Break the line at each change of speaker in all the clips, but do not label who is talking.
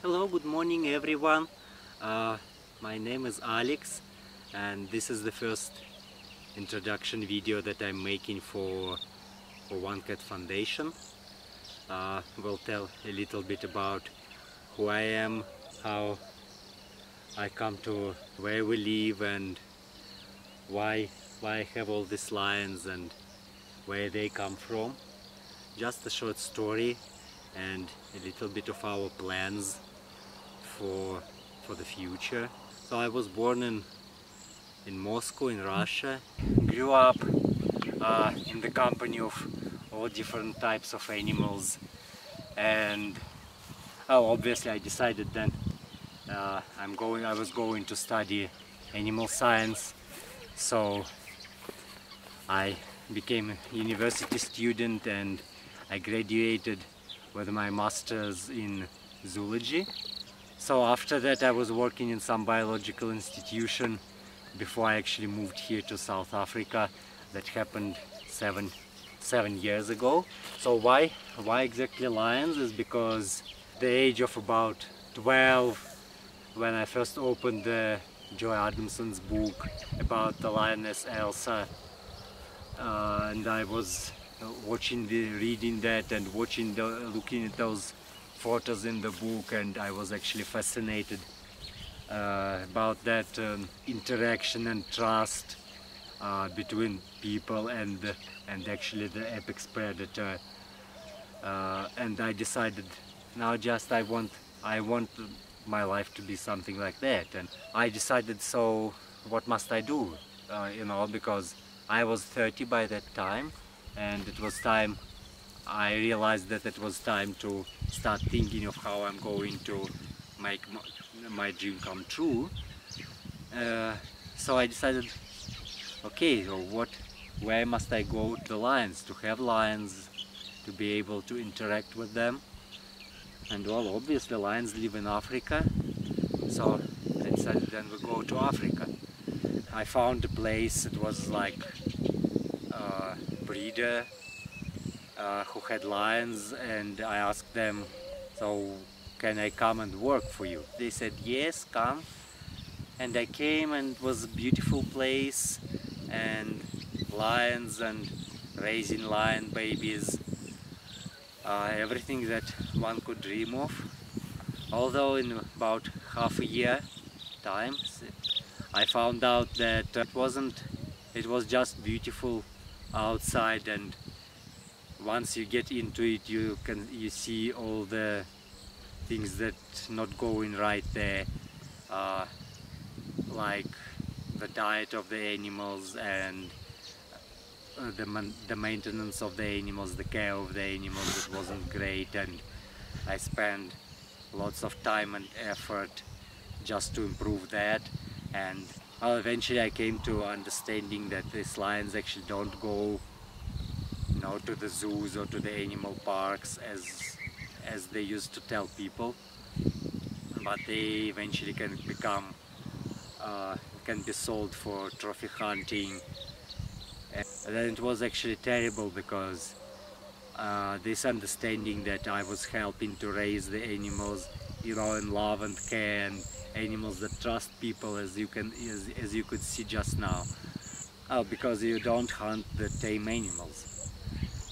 Hello, good morning everyone. My name is Alex and this is the first introduction video that I'm making for One Cat Foundation. We'll tell a little bit about who I am, how I come to where we live and why I have all these lions and where they come from. Just a short story and a little bit of our plans for the future. So I was born in Moscow, in Russia. Grew up in the company of all different types of animals, and obviously I decided then I was going to study animal science. So I became a university student and I graduated with my master's in zoology. So after that I was working in some biological institution before I actually moved here to South Africa. That happened seven years ago. So why exactly lions is because the age of about 12, when I first opened Joy Adamson's book about the lioness Elsa, and I was reading that and looking at those photos in the book, and I was actually fascinated about that interaction and trust between people and actually the apex predator. And I decided now I want my life to be something like that. And I decided, so what must I do? Because I was 30 by that time, and it was time. I realized that it was time to start thinking of how I'm going to make my dream come true. So I decided, okay, so where must I go to the lions, to have lions, to be able to interact with them? And well, obviously lions live in Africa, so I decided then we go to Africa. I found a place. It was like a breeder who had lions, and I asked them, so can I come and work for you? They said yes, come. And I came, and it was a beautiful place, and lions and raising lion babies, everything that one could dream of. Although in about half a year time I found out that it was just beautiful outside, and once you get into it you see all the things that not going right there, like the diet of the animals and the maintenance of the animals, the care of the animals. It wasn't great, and I spent lots of time and effort just to improve that. And eventually I came to understanding that these lions actually don't go to the zoos or to the animal parks as they used to tell people, but they eventually can be sold for trophy hunting. And then it was actually terrible, because this understanding that I was helping to raise the animals, in love and care, and animals that trust people, as you could see just now. Because you don't hunt the tame animals.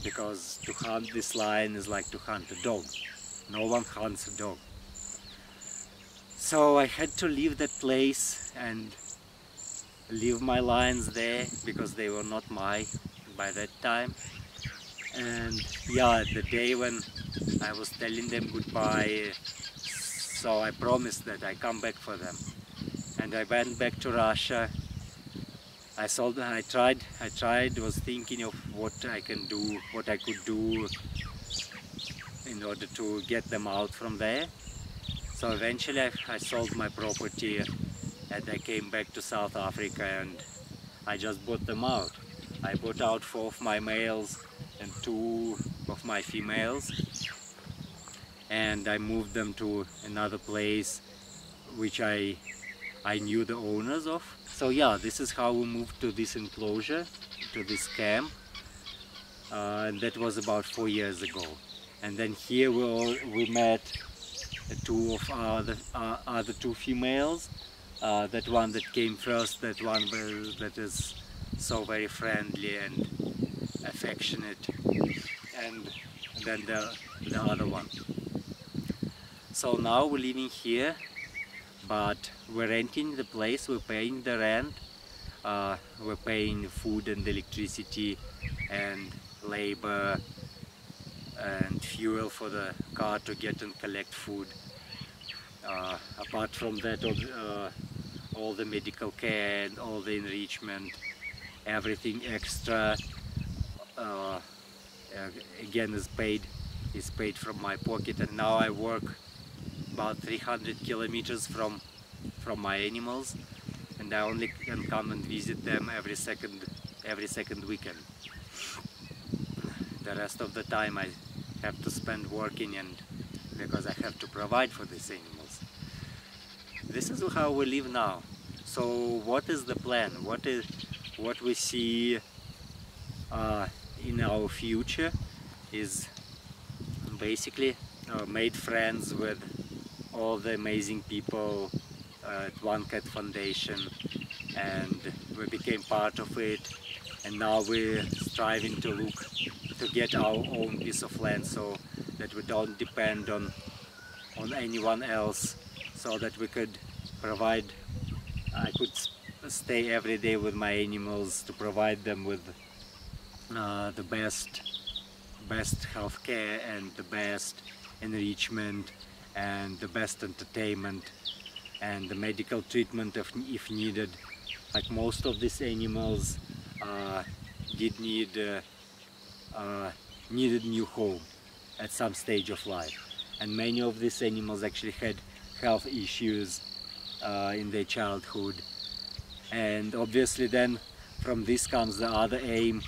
Because to hunt this lion is like to hunt a dog. No one hunts a dog. So I had to leave that place and leave my lions there, because they were not mine by that time. And yeah, the day when I was telling them goodbye, so I promised that I come back for them. And I went back to Russia. I tried, was thinking of what I could do in order to get them out from there. So eventually I sold my property, and I came back to South Africa, and I just bought them out. I bought out 4 of my males and 2 of my females, and I moved them to another place which I knew the owners of. So yeah, this is how we moved to this enclosure, to this camp, and that was about 4 years ago. And then here we met two of the two females. That one that came first, that one that is so very friendly and affectionate, and then the other one. So now we're living here, but we're renting the place, we're paying the rent, we're paying food and electricity and labor and fuel for the car to get and collect food. Apart from that, all the medical care and all the enrichment, everything extra, again is paid from my pocket. And now I work about 300 kilometers from my animals, and I only can come and visit them every second weekend. The rest of the time I have to spend working, and because I have to provide for these animals. This is how we live now. So what is the plan? What we see in our future is basically made friends with all the amazing people at One Cat Foundation, and we became part of it, and now we're striving to get our own piece of land, so that we don't depend on anyone else, so that we could provide. I could stay every day with my animals to provide them with the best health care and the best enrichment and the best entertainment and the medical treatment if needed. Like most of these animals did needed new home at some stage of life, and many of these animals actually had health issues in their childhood, and obviously then from this comes the other aim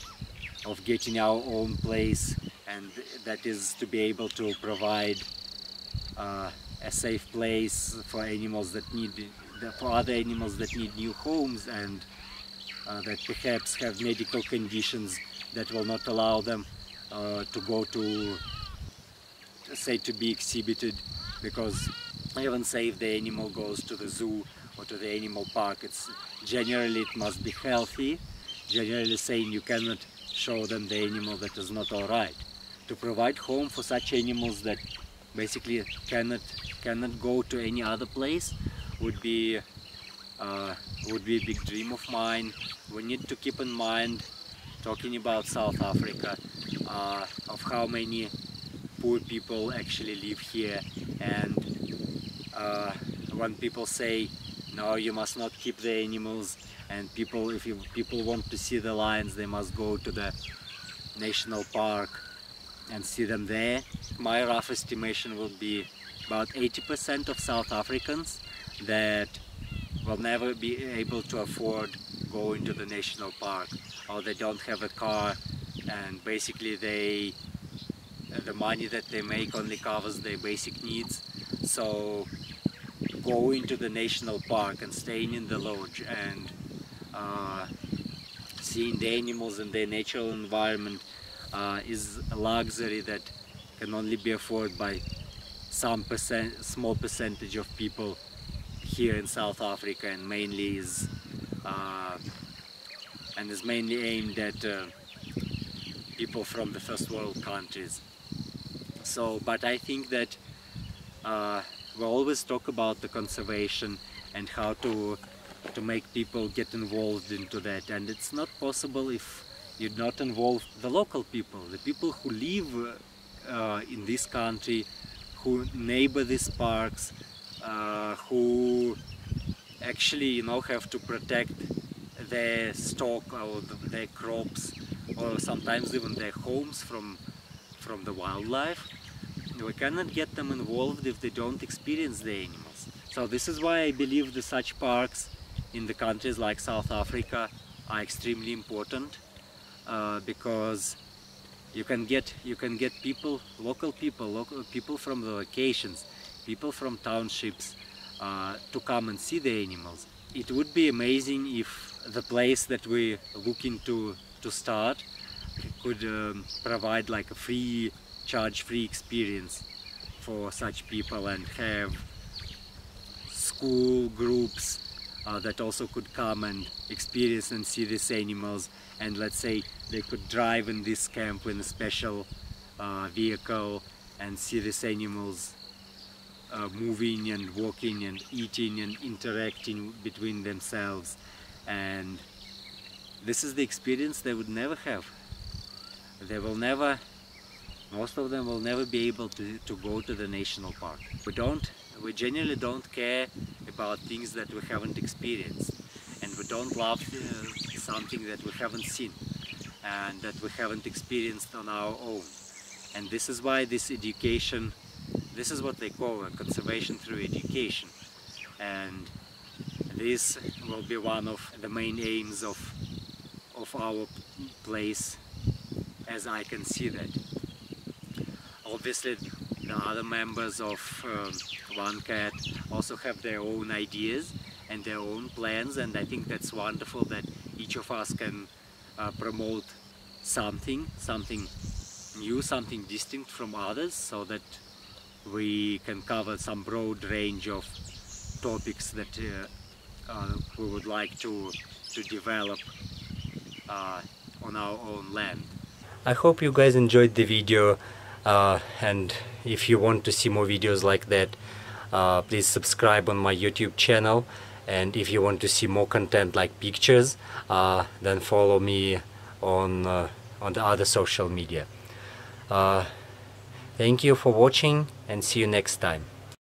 of getting our own place, and that is to be able to provide a safe place for animals that for other animals that need new homes, and that perhaps have medical conditions that will not allow them to go to, say, to be exhibited, because even say if the animal goes to the zoo or to the animal park, it's generally it must be healthy, generally saying you cannot show them the animal that is not all right. To provide home for such animals that basically cannot go to any other place would be a big dream of mine. We need to keep in mind, talking about South Africa, of how many poor people actually live here, and when people say no, you must not keep the animals, and if people want to see the lions, they must go to the national park and see them there. My rough estimation would be about 80% of South Africans that will never be able to afford going to the national park, or they don't have a car, and basically the money that they make only covers their basic needs. So going to the national park and staying in the lodge and seeing the animals in their natural environment is a luxury that can only be afforded by some small percentage of people here in South Africa, and mainly is mainly aimed at people from the first world countries. So, but I think that we always talk about the conservation and how to make people get involved into that, and it's not possible if you not involve the local people, the people who live in this country, who neighbor these parks, who actually have to protect their stock or their crops, or sometimes even their homes from the wildlife. We cannot get them involved if they don't experience the animals. So this is why I believe that such parks in the countries like South Africa are extremely important, because you can get people, local people from the locations, people from townships, to come and see the animals. It would be amazing if the place that we're looking to start could provide like a charge-free experience for such people and have school groups that also could come and experience and see these animals, and let's say they could drive in this camp in a special vehicle and see these animals moving and walking and eating and interacting between themselves. And this is the experience they would never have. They will never, most of them will never be able to go to the national park. We genuinely don't care about things that we haven't experienced, and we don't love something that we haven't seen and that we haven't experienced on our own. And this is why this education, this is what they call conservation through education, and this will be one of the main aims of our place, as I can see that. Obviously the other members of One Cat also have their own ideas and their own plans, and I think that's wonderful that each of us can promote something new, something distinct from others, so that we can cover some broad range of topics that we would like to develop on our own land. I hope you guys enjoyed the video, and if you want to see more videos like that, please subscribe on my YouTube channel, and if you want to see more content like pictures, then follow me on the other social media. Thank you for watching, and see you next time.